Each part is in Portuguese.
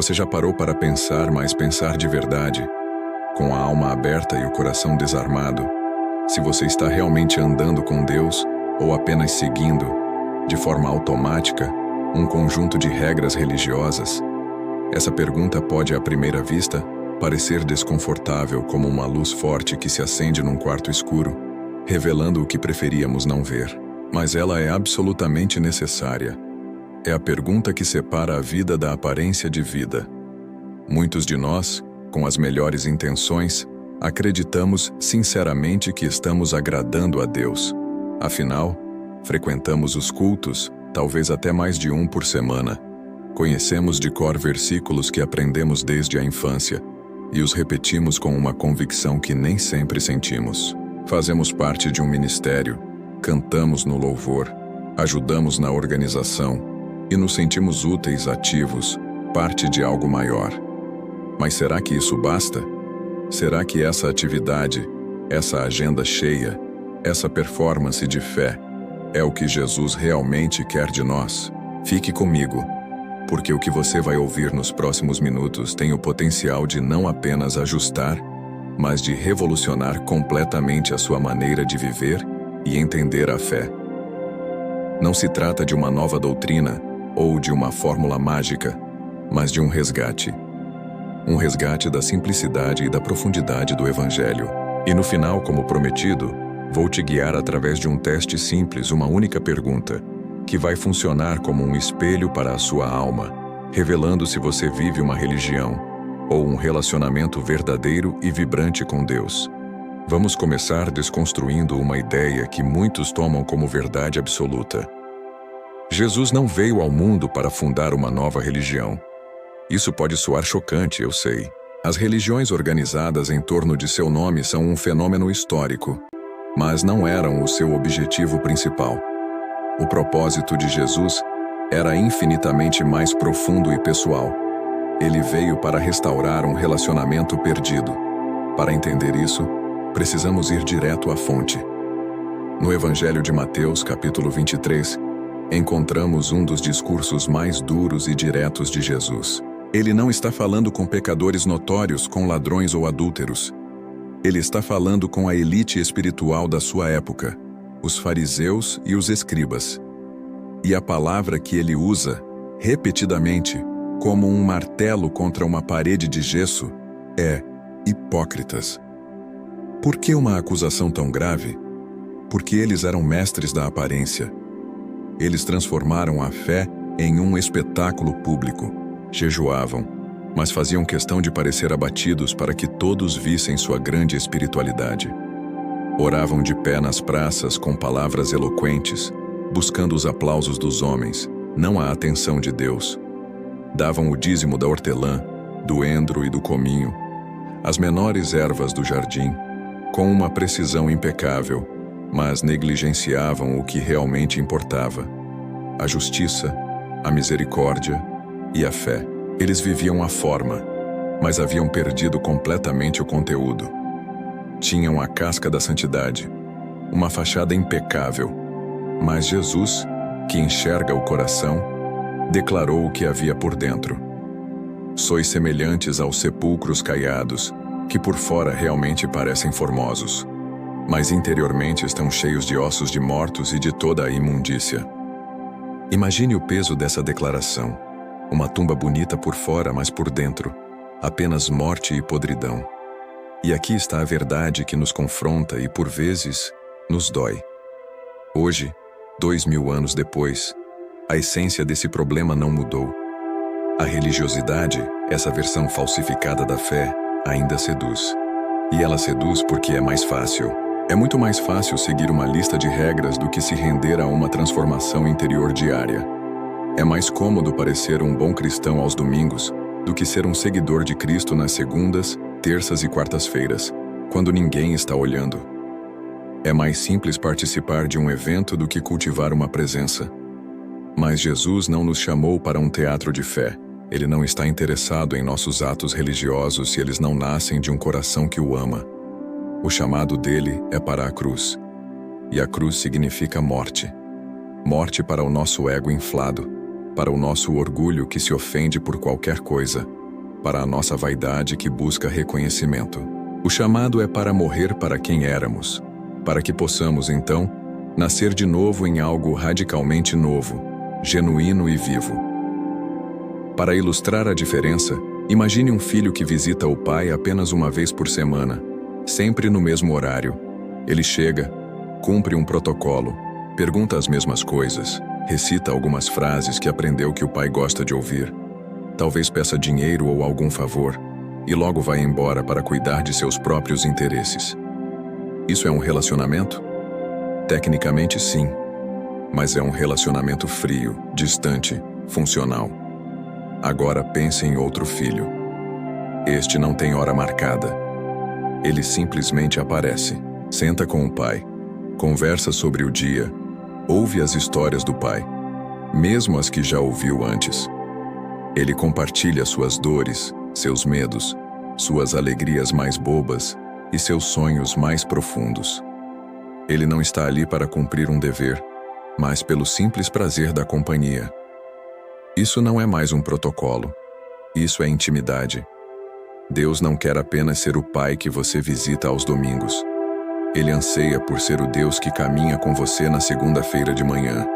Você já parou para pensar, mas pensar de verdade, com a alma aberta e o coração desarmado, se você está realmente andando com Deus ou apenas seguindo, de forma automática, um conjunto de regras religiosas? Essa pergunta pode, à primeira vista, parecer desconfortável como uma luz forte que se acende num quarto escuro, revelando o que preferíamos não ver. Mas ela é absolutamente necessária. É a pergunta que separa a vida da aparência de vida. Muitos de nós, com as melhores intenções, acreditamos sinceramente que estamos agradando a Deus. Afinal, frequentamos os cultos, talvez até mais de um por semana. Conhecemos de cor versículos que aprendemos desde a infância e os repetimos com uma convicção que nem sempre sentimos. Fazemos parte de um ministério, cantamos no louvor, ajudamos na organização e nos sentimos úteis, ativos, parte de algo maior. Mas será que isso basta? Será que essa atividade, essa agenda cheia, essa performance de fé, é o que Jesus realmente quer de nós? Fique comigo, porque o que você vai ouvir nos próximos minutos tem o potencial de não apenas ajustar, mas de revolucionar completamente a sua maneira de viver e entender a fé. Não se trata de uma nova doutrina ou de uma fórmula mágica, mas de um resgate. Um resgate da simplicidade e da profundidade do Evangelho. E no final, como prometido, vou te guiar através de um teste simples, uma única pergunta, que vai funcionar como um espelho para a sua alma, revelando se você vive uma religião ou um relacionamento verdadeiro e vibrante com Deus. Vamos começar desconstruindo uma ideia que muitos tomam como verdade absoluta. Jesus não veio ao mundo para fundar uma nova religião. Isso pode soar chocante, eu sei. As religiões organizadas em torno de seu nome são um fenômeno histórico, mas não eram o seu objetivo principal. O propósito de Jesus era infinitamente mais profundo e pessoal. Ele veio para restaurar um relacionamento perdido. Para entender isso, precisamos ir direto à fonte. No Evangelho de Mateus, capítulo 23, encontramos um dos discursos mais duros e diretos de Jesus. Ele não está falando com pecadores notórios, com ladrões ou adúlteros. Ele está falando com a elite espiritual da sua época, os fariseus e os escribas. E a palavra que ele usa, repetidamente, como um martelo contra uma parede de gesso, é hipócritas. Por que uma acusação tão grave? Porque eles eram mestres da aparência. Eles transformaram a fé em um espetáculo público. Jejuavam, mas faziam questão de parecer abatidos para que todos vissem sua grande espiritualidade. Oravam de pé nas praças com palavras eloquentes, buscando os aplausos dos homens, não a atenção de Deus. Davam o dízimo da hortelã, do endro e do cominho, as menores ervas do jardim, com uma precisão impecável, mas negligenciavam o que realmente importava: a justiça, a misericórdia e a fé. Eles viviam a forma, mas haviam perdido completamente o conteúdo. Tinham a casca da santidade, uma fachada impecável, mas Jesus, que enxerga o coração, declarou o que havia por dentro. Sois semelhantes aos sepulcros caiados, que por fora realmente parecem formosos, mas interiormente estão cheios de ossos de mortos e de toda a imundícia. Imagine o peso dessa declaração. Uma tumba bonita por fora, mas por dentro, apenas morte e podridão. E aqui está a verdade que nos confronta e, por vezes, nos dói. Hoje, 2000 anos depois, a essência desse problema não mudou. A religiosidade, essa versão falsificada da fé, ainda seduz. E ela seduz porque é mais fácil. É muito mais fácil seguir uma lista de regras do que se render a uma transformação interior diária. É mais cômodo parecer um bom cristão aos domingos do que ser um seguidor de Cristo nas segundas, terças e quartas-feiras, quando ninguém está olhando. É mais simples participar de um evento do que cultivar uma presença. Mas Jesus não nos chamou para um teatro de fé. Ele não está interessado em nossos atos religiosos se eles não nascem de um coração que o ama. O chamado dele é para a cruz. E a cruz significa morte. Morte para o nosso ego inflado. para o nosso orgulho que se ofende por qualquer coisa, para a nossa vaidade que busca reconhecimento. O chamado é para morrer para quem éramos, para que possamos, então, nascer de novo em algo radicalmente novo, genuíno e vivo. Para ilustrar a diferença, imagine um filho que visita o pai apenas uma vez por semana, sempre no mesmo horário. Ele chega, cumpre um protocolo, pergunta as mesmas coisas, recita algumas frases que aprendeu que o pai gosta de ouvir, talvez peça dinheiro ou algum favor, e logo vai embora para cuidar de seus próprios interesses. Isso é um relacionamento? Tecnicamente, sim, mas é um relacionamento frio, distante, funcional. Agora pense em outro filho. Este não tem hora marcada. Ele simplesmente aparece, senta com o pai, conversa sobre o dia, ouve as histórias do pai, mesmo as que já ouviu antes. Ele compartilha suas dores, seus medos, suas alegrias mais bobas e seus sonhos mais profundos. Ele não está ali para cumprir um dever, mas pelo simples prazer da companhia. Isso não é mais um protocolo. Isso é intimidade. Deus não quer apenas ser o pai que você visita aos domingos. Ele anseia por ser o Deus que caminha com você na segunda-feira de manhã,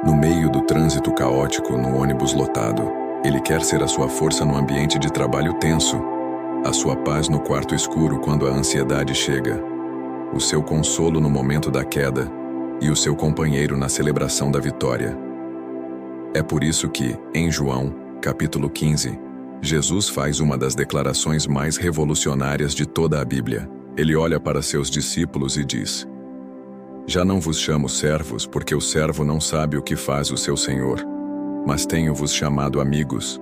no meio do trânsito caótico no ônibus lotado. Ele quer ser a sua força no ambiente de trabalho tenso, a sua paz no quarto escuro quando a ansiedade chega, o seu consolo no momento da queda e o seu companheiro na celebração da vitória. É por isso que, em João, capítulo 15, Jesus faz uma das declarações mais revolucionárias de toda a Bíblia. Ele olha para seus discípulos e diz: Já não vos chamo servos, porque o servo não sabe o que faz o seu senhor, mas tenho-vos chamado amigos,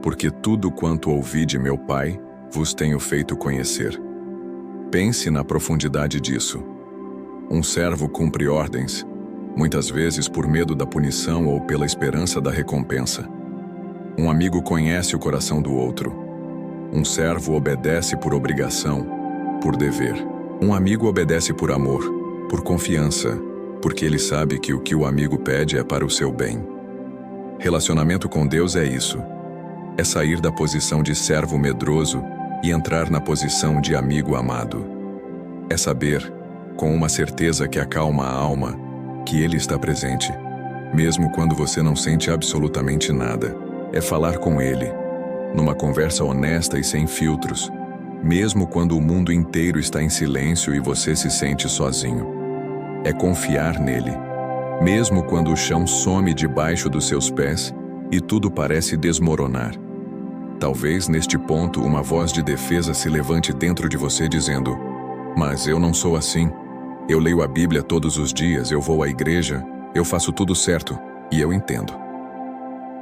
porque tudo quanto ouvi de meu Pai, vos tenho feito conhecer. Pense na profundidade disso. Um servo cumpre ordens, muitas vezes por medo da punição ou pela esperança da recompensa. Um amigo conhece o coração do outro. Um servo obedece por obrigação, por dever. Um amigo obedece por amor, por confiança, porque ele sabe que o que o amigo pede é para o seu bem. Relacionamento com Deus é isso. É sair da posição de servo medroso e entrar na posição de amigo amado. É saber, com uma certeza que acalma a alma, que Ele está presente, mesmo quando você não sente absolutamente nada. É falar com Ele, numa conversa honesta e sem filtros, mesmo quando o mundo inteiro está em silêncio e você se sente sozinho. É confiar nele, mesmo quando o chão some debaixo dos seus pés e tudo parece desmoronar. Talvez neste ponto uma voz de defesa se levante dentro de você dizendo: Mas eu não sou assim. Eu leio a Bíblia todos os dias, eu vou à igreja, eu faço tudo certo, e eu entendo.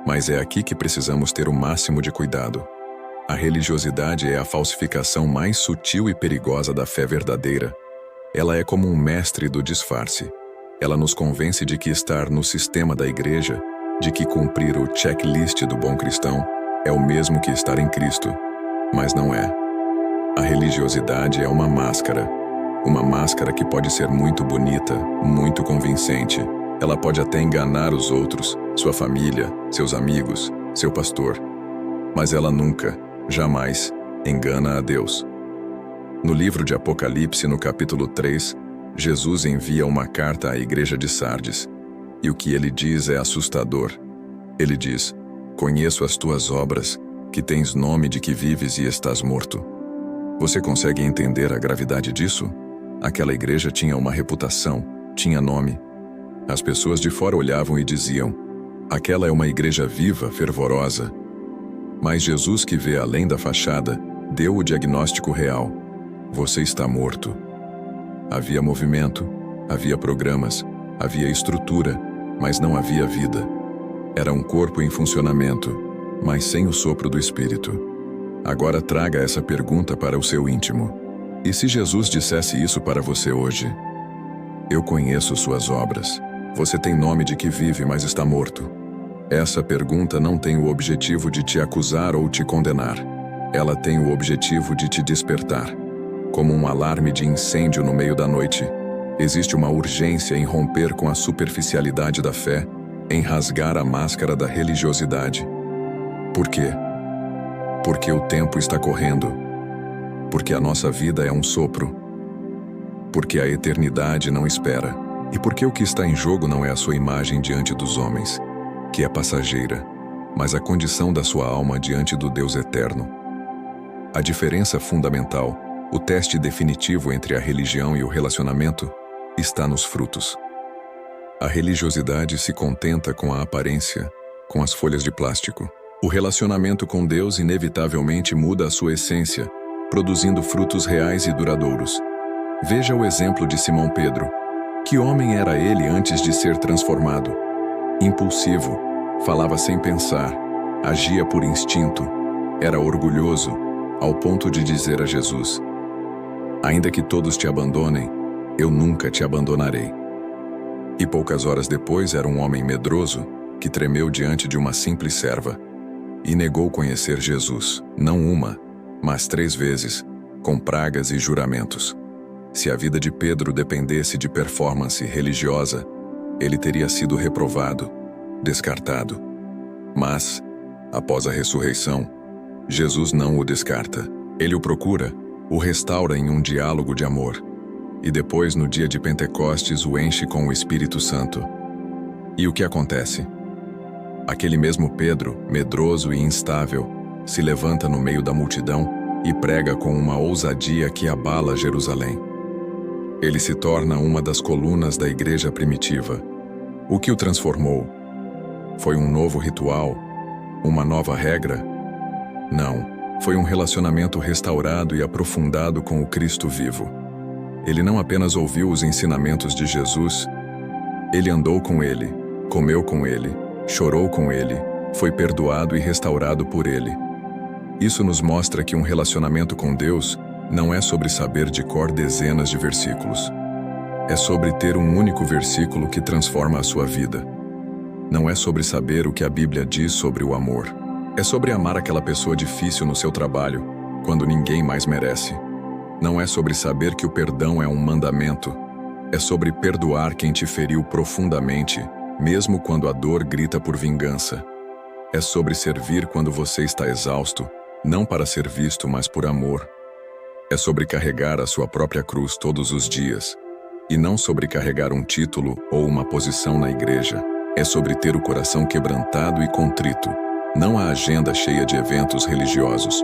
Mas é aqui que precisamos ter o máximo de cuidado. A religiosidade é a falsificação mais sutil e perigosa da fé verdadeira. Ela é como um mestre do disfarce. Ela nos convence de que estar no sistema da igreja, de que cumprir o checklist do bom cristão, é o mesmo que estar em Cristo. Mas não é. A religiosidade é uma máscara. Uma máscara que pode ser muito bonita, muito convincente. Ela pode até enganar os outros, sua família, seus amigos, seu pastor. Mas ela nunca, jamais, engana a Deus. No livro de Apocalipse, no capítulo 3, Jesus envia uma carta à igreja de Sardes. E o que ele diz é assustador. Ele diz: Conheço as tuas obras, que tens nome de que vives e estás morto. Você consegue entender a gravidade disso? Aquela igreja tinha uma reputação, tinha nome. As pessoas de fora olhavam e diziam: aquela é uma igreja viva, fervorosa. Mas Jesus, que vê além da fachada, deu o diagnóstico real: você está morto. Havia movimento, havia programas, havia estrutura, mas não havia vida. Era um corpo em funcionamento, mas sem o sopro do Espírito. Agora traga essa pergunta para o seu íntimo. E se Jesus dissesse isso para você hoje? Eu conheço suas obras. Você tem nome de que vive, mas está morto. Essa pergunta não tem o objetivo de te acusar ou te condenar. Ela tem o objetivo de te despertar. Como um alarme de incêndio no meio da noite, existe uma urgência em romper com a superficialidade da fé em rasgar a máscara da religiosidade. Por quê? Porque o tempo está correndo. Porque a nossa vida é um sopro. Porque a eternidade não espera. E porque o que está em jogo não é a sua imagem diante dos homens, que é passageira, mas a condição da sua alma diante do Deus eterno. A diferença fundamental, o teste definitivo entre a religião e o relacionamento, está nos frutos. A religiosidade se contenta com a aparência, com as folhas de plástico. O relacionamento com Deus inevitavelmente muda a sua essência, produzindo frutos reais e duradouros. Veja o exemplo de Simão Pedro. Que homem era ele antes de ser transformado? Impulsivo, falava sem pensar, agia por instinto, era orgulhoso, ao ponto de dizer a Jesus: ainda que todos te abandonem, eu nunca te abandonarei. E poucas horas depois era um homem medroso, que tremeu diante de uma simples serva, e negou conhecer Jesus, não uma, mas 3 vezes, com pragas e juramentos. Se a vida de Pedro dependesse de performance religiosa, ele teria sido reprovado, descartado. Mas, após a ressurreição, Jesus não o descarta. Ele o procura, o restaura em um diálogo de amor, e depois, no dia de Pentecostes, o enche com o Espírito Santo. E o que acontece? Aquele mesmo Pedro, medroso e instável, se levanta no meio da multidão e prega com uma ousadia que abala Jerusalém. Ele se torna uma das colunas da igreja primitiva. O que o transformou? Foi um novo ritual? Uma nova regra? Não, foi um relacionamento restaurado e aprofundado com o Cristo vivo. Ele não apenas ouviu os ensinamentos de Jesus, ele andou com ele, comeu com ele, chorou com ele, foi perdoado e restaurado por ele. Isso nos mostra que um relacionamento com Deus não é sobre saber de cor dezenas de versículos. É sobre ter um único versículo que transforma a sua vida. Não é sobre saber o que a Bíblia diz sobre o amor. É sobre amar aquela pessoa difícil no seu trabalho, quando ninguém mais merece. Não é sobre saber que o perdão é um mandamento. É sobre perdoar quem te feriu profundamente, mesmo quando a dor grita por vingança. É sobre servir quando você está exausto, não para ser visto, mas por amor. É sobre carregar a sua própria cruz todos os dias, e não sobre carregar um título ou uma posição na igreja. É sobre ter o coração quebrantado e contrito, não a agenda cheia de eventos religiosos.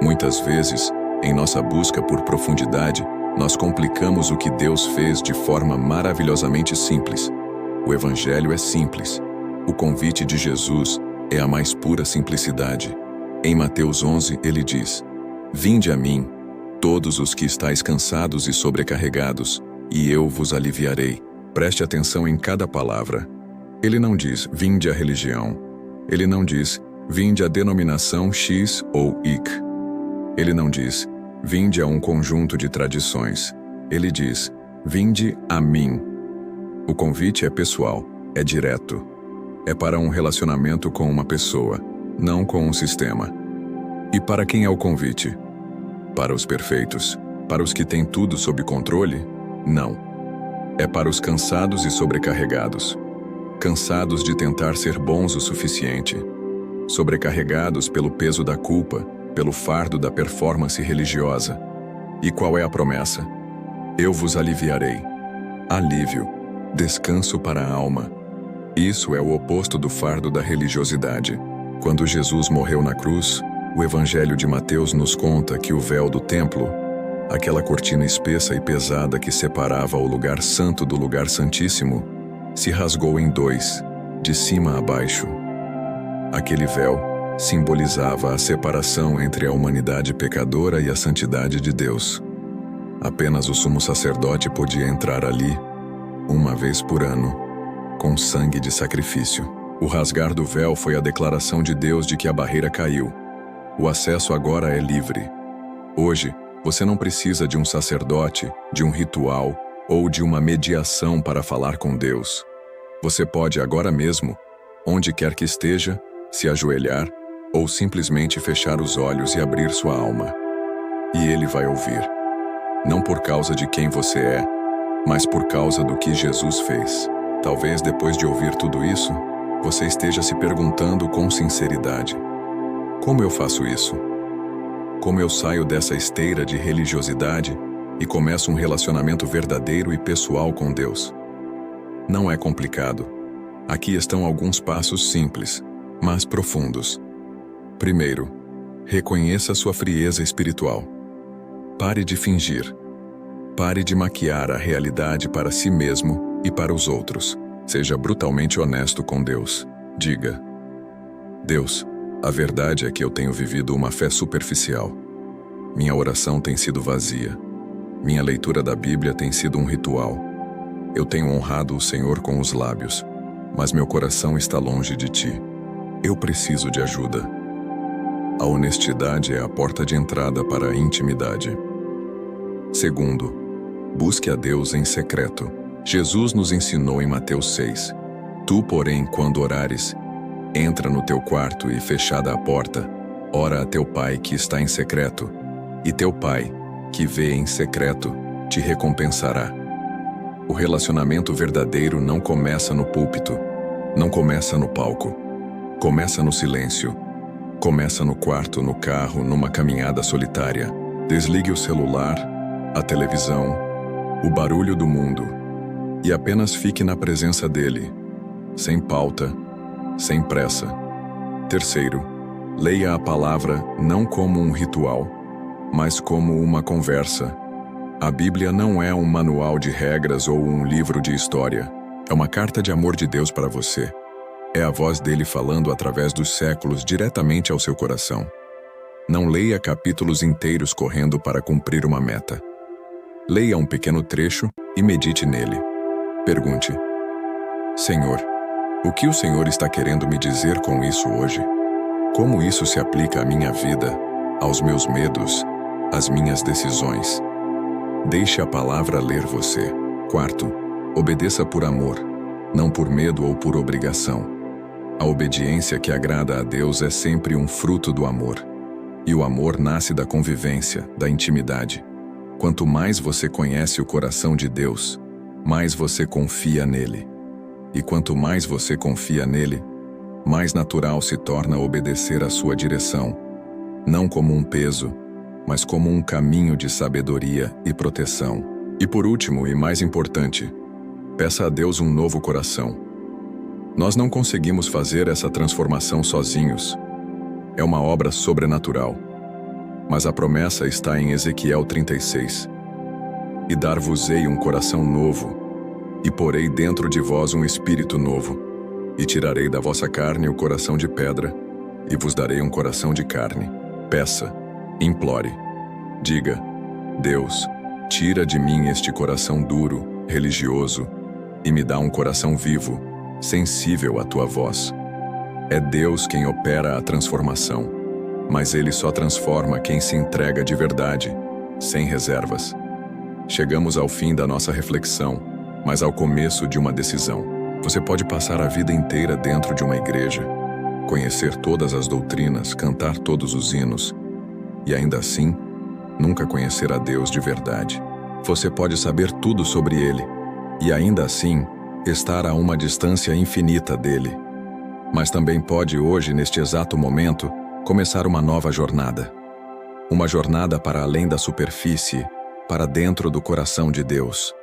Muitas vezes, em nossa busca por profundidade, nós complicamos o que Deus fez de forma maravilhosamente simples. O Evangelho é simples. O convite de Jesus é a mais pura simplicidade. Em Mateus 11, ele diz: vinde a mim, todos os que estáis cansados e sobrecarregados, e eu vos aliviarei. Preste atenção em cada palavra. Ele não diz, vinde à religião. Ele não diz, vinde à denominação X ou Y. Ele não diz, vinde a um conjunto de tradições. Ele diz, vinde a mim. O convite é pessoal, é direto. É para um relacionamento com uma pessoa, não com um sistema. E para quem é o convite? Para os perfeitos? Para os que têm tudo sob controle? Não. É para os cansados e sobrecarregados. Cansados de tentar ser bons o suficiente. Sobrecarregados pelo peso da culpa, pelo fardo da performance religiosa. E qual é a promessa? Eu vos aliviarei. Alívio, descanso para a alma. Isso é o oposto do fardo da religiosidade. Quando Jesus morreu na cruz, o Evangelho de Mateus nos conta que o véu do templo, aquela cortina espessa e pesada que separava o lugar santo do lugar santíssimo, se rasgou em 2, de cima a baixo. Aquele véu simbolizava a separação entre a humanidade pecadora e a santidade de Deus. Apenas o sumo sacerdote podia entrar ali, uma vez por ano, com sangue de sacrifício. O rasgar do véu foi a declaração de Deus de que a barreira caiu. O acesso agora é livre. Hoje, você não precisa de um sacerdote, de um ritual ou de uma mediação para falar com Deus. Você pode agora mesmo, onde quer que esteja, se ajoelhar ou simplesmente fechar os olhos e abrir sua alma. E Ele vai ouvir. Não por causa de quem você é, mas por causa do que Jesus fez. Talvez depois de ouvir tudo isso, você esteja se perguntando com sinceridade: como eu faço isso? Como eu saio dessa esteira de religiosidade e começo um relacionamento verdadeiro e pessoal com Deus? Não é complicado. Aqui estão alguns passos simples, mas profundos. Primeiro, reconheça sua frieza espiritual. Pare de fingir. Pare de maquiar a realidade para si mesmo e para os outros. Seja brutalmente honesto com Deus. Diga: Deus, a verdade é que eu tenho vivido uma fé superficial. Minha oração tem sido vazia. Minha leitura da Bíblia tem sido um ritual. Eu tenho honrado o Senhor com os lábios, mas meu coração está longe de ti. Eu preciso de ajuda. A honestidade é a porta de entrada para a intimidade. Segundo, busque a Deus em secreto. Jesus nos ensinou em Mateus 6. Tu, porém, quando orares, entra no teu quarto e, fechada a porta, ora a teu Pai que está em secreto, e teu Pai, que vê em secreto, te recompensará. O relacionamento verdadeiro não começa no púlpito, não começa no palco. Começa no silêncio. Começa no quarto, no carro, numa caminhada solitária. Desligue o celular, a televisão, o barulho do mundo, e apenas fique na presença dele, sem pauta, sem pressa. Terceiro, leia a palavra não como um ritual, mas como uma conversa. A Bíblia não é um manual de regras ou um livro de história. É uma carta de amor de Deus para você. É a voz dele falando através dos séculos diretamente ao seu coração. Não leia capítulos inteiros correndo para cumprir uma meta. Leia um pequeno trecho e medite nele. Pergunte: Senhor, o que o Senhor está querendo me dizer com isso hoje? Como isso se aplica à minha vida, aos meus medos, às minhas decisões? Deixe a palavra ler você. Quarto, obedeça por amor, não por medo ou por obrigação. A obediência que agrada a Deus é sempre um fruto do amor. E o amor nasce da convivência, da intimidade. Quanto mais você conhece o coração de Deus, mais você confia nele. E quanto mais você confia nele, mais natural se torna obedecer à sua direção, não como um peso, mas como um caminho de sabedoria e proteção. E por último, e mais importante, peça a Deus um novo coração. Nós não conseguimos fazer essa transformação sozinhos. É uma obra sobrenatural. Mas a promessa está em Ezequiel 36. E dar-vos-ei um coração novo, e porei dentro de vós um espírito novo, e tirarei da vossa carne o coração de pedra, e vos darei um coração de carne. Peça, implore, diga: Deus, tira de mim este coração duro, religioso, e me dá um coração vivo, sensível à tua voz. É Deus quem opera a transformação, mas Ele só transforma quem se entrega de verdade, sem reservas. Chegamos ao fim da nossa reflexão, mas ao começo de uma decisão. Você pode passar a vida inteira dentro de uma igreja, conhecer todas as doutrinas, cantar todos os hinos, e ainda assim, nunca conhecer a Deus de verdade. Você pode saber tudo sobre Ele, e ainda assim, estar a uma distância infinita dele. Mas também pode hoje, neste exato momento, começar uma nova jornada. Uma jornada para além da superfície, para dentro do coração de Deus.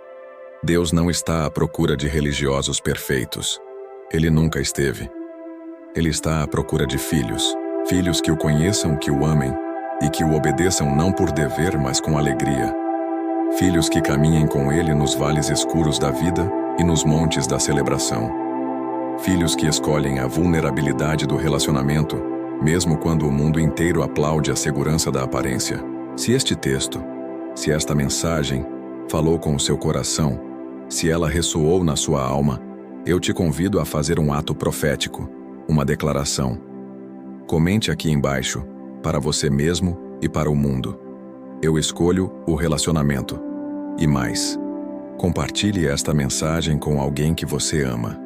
Deus não está à procura de religiosos perfeitos. Ele nunca esteve. Ele está à procura de filhos. Filhos que o conheçam, que o amem, e que o obedeçam não por dever, mas com alegria. Filhos que caminhem com Ele nos vales escuros da vida e nos montes da celebração. Filhos que escolhem a vulnerabilidade do relacionamento, mesmo quando o mundo inteiro aplaude a segurança da aparência. Se este texto, se esta mensagem, falou com o seu coração, se ela ressoou na sua alma, eu te convido a fazer um ato profético, uma declaração. Comente aqui embaixo, para você mesmo e para o mundo. Eu escolho o relacionamento. E mais, compartilhe esta mensagem com alguém que você ama.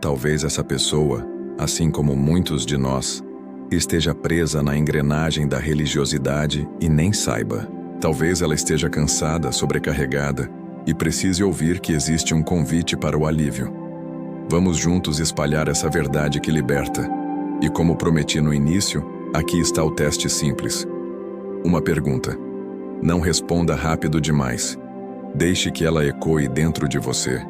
Talvez essa pessoa, assim como muitos de nós, esteja presa na engrenagem da religiosidade e nem saiba. Talvez ela esteja cansada, sobrecarregada, e precise ouvir que existe um convite para o alívio. Vamos juntos espalhar essa verdade que liberta. E como prometi no início, aqui está o teste simples. Uma pergunta. Não responda rápido demais. Deixe que ela ecoe dentro de você.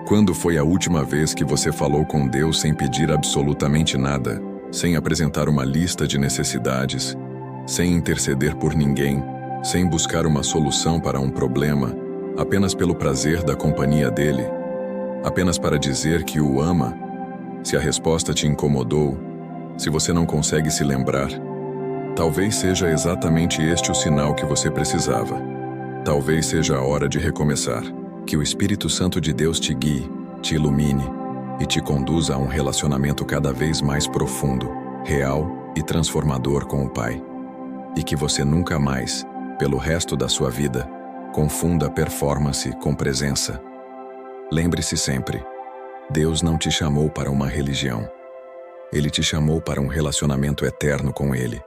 Quando foi a última vez que você falou com Deus sem pedir absolutamente nada, sem apresentar uma lista de necessidades, sem interceder por ninguém, sem buscar uma solução para um problema, apenas pelo prazer da companhia dele? Apenas para dizer que o ama? Se a resposta te incomodou, se você não consegue se lembrar, talvez seja exatamente este o sinal que você precisava. Talvez seja a hora de recomeçar. Que o Espírito Santo de Deus te guie, te ilumine e te conduza a um relacionamento cada vez mais profundo, real e transformador com o Pai. E que você nunca mais, pelo resto da sua vida, confunda performance com presença. Lembre-se sempre, Deus não te chamou para uma religião. Ele te chamou para um relacionamento eterno com Ele.